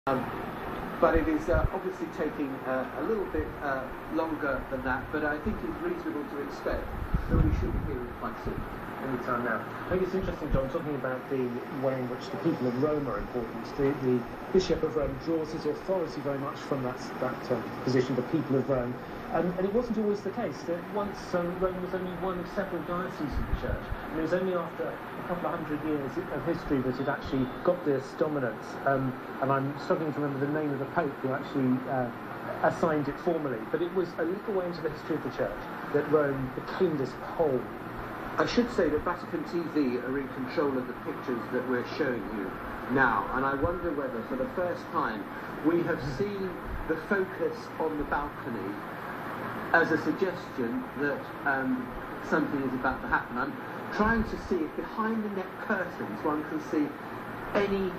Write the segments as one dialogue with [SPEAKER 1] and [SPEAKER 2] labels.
[SPEAKER 1] But it is obviously taking a little bit longer than that, but I think it's reasonable to expect that we should be hearing quite soon.
[SPEAKER 2] Any time now. I think it's interesting, John, talking about the way in which the people of Rome are important. The Bishop of Rome draws his authority very much from that position, the people of Rome. And it wasn't always the case. That once Rome was only one of several dioceses of the Church. And it was only after a couple of hundred years of history that it actually got this dominance. And I'm struggling to remember the name of the Pope who actually assigned it formally. But it was a little way into the history of the Church that Rome became this whole.
[SPEAKER 1] I should say that Vatican TV are in control of the pictures that we're showing you now, and I wonder whether for the first time we have seen the focus on the balcony as a suggestion that something is about to happen. I'm trying to see if behind the net curtains one can see any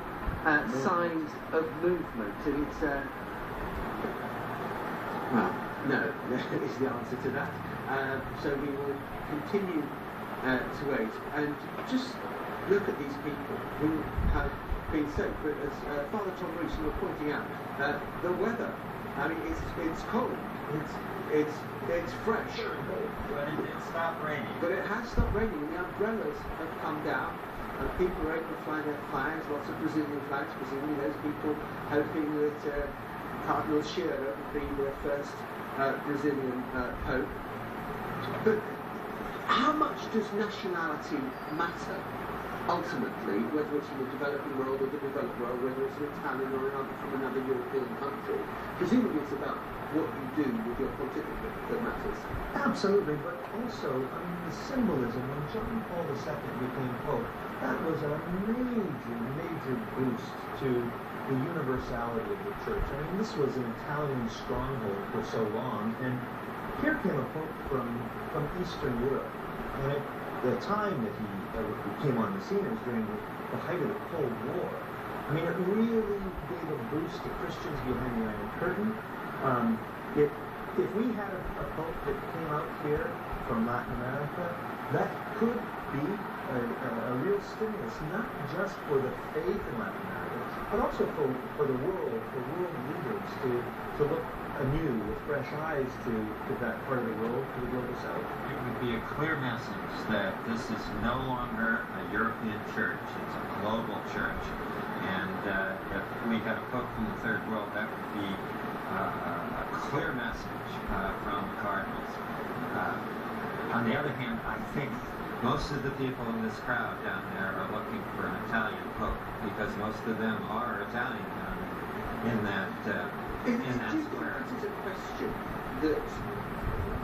[SPEAKER 1] signs of movement, and it's well, no, is the answer to that. So we will continue to wait and just look at these people who have been saved. But as Father Tom Rees was pointing out, the weather, I mean, it's cold, it's fresh.
[SPEAKER 3] But it stopped raining.
[SPEAKER 1] But it has stopped raining, and the umbrellas have come down, and people are able to fly their flags, lots of Brazilian flags, presumably those people hoping that Cardinal Scherer would be the first Brazilian Pope. But how much does nationality matter, ultimately, whether it's in the developing world or the developed world, whether it's an Italian or from another European country? Presumably it's about what you do with your pontificate that matters.
[SPEAKER 4] Absolutely, but also, I mean, the symbolism, when John Paul II became Pope, that was a major boost to the universality of the Church. I mean, this was an Italian stronghold for so long, and here came a Pope from Eastern Europe. And at the time that he came on the scene, it was during the height of the Cold War. I mean, it really gave a boost to Christians behind the Iron Curtain. If we had a Pope that came out here from Latin America, that could be a real stimulus, not just for the faith in Latin America, but also for the world, for world leaders to look anew with fresh eyes to that part of the world, to the global south.
[SPEAKER 3] It would be a clear message that this is no longer a European church, it's a global church. And if we had a Pope from the Third World, that would be a clear message from the cardinals. On the other hand, I think most of the people in this crowd down there are looking for an Italian Pope, because most of them are Italian down in that square.
[SPEAKER 1] It is a question that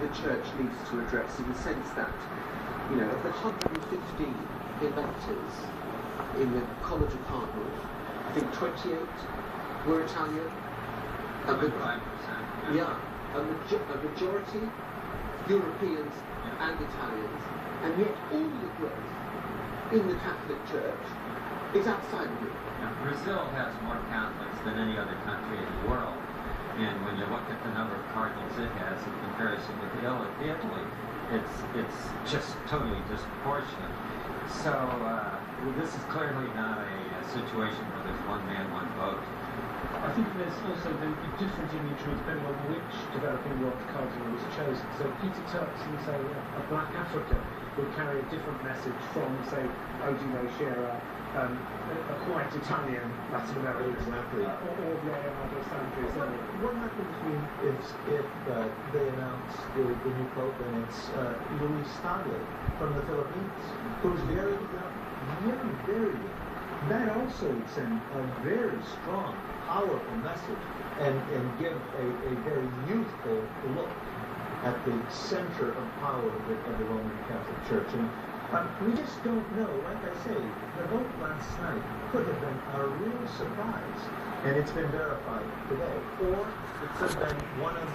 [SPEAKER 1] the Church needs to address, in the sense that, you know, of the 115 electors in the College of Cardinals, I think 28 were Italian.
[SPEAKER 3] 25%.
[SPEAKER 1] Yeah, a majority Europeans and Italians, and yet all the growth in the Catholic Church is outside of Europe.
[SPEAKER 3] Now, Brazil has more Catholics than any other country in the world. And when you look at the number of cardinals it has in comparison with Italy, it's just totally disproportionate. So this is clearly not a situation where there's one man, one vote.
[SPEAKER 2] I think there's also the different imagery depending on which developing world cardinal was chosen. So Peter Turks in, say, a Black Africa would carry a different message from, say, Odino Scherer, a quite Italian Latin American,
[SPEAKER 4] exactly.
[SPEAKER 2] or Leonardo Sanchez.
[SPEAKER 4] What happens if they announce the new Pope and it's Luis Tagle from the Philippines, who's very young, very young? That also would send a very strong, powerful message and give a very youthful look at the center of power of the Roman Catholic Church. And we just don't know. Like I say, the vote last night could have been a real surprise, and it's been verified today. Or it could have been one of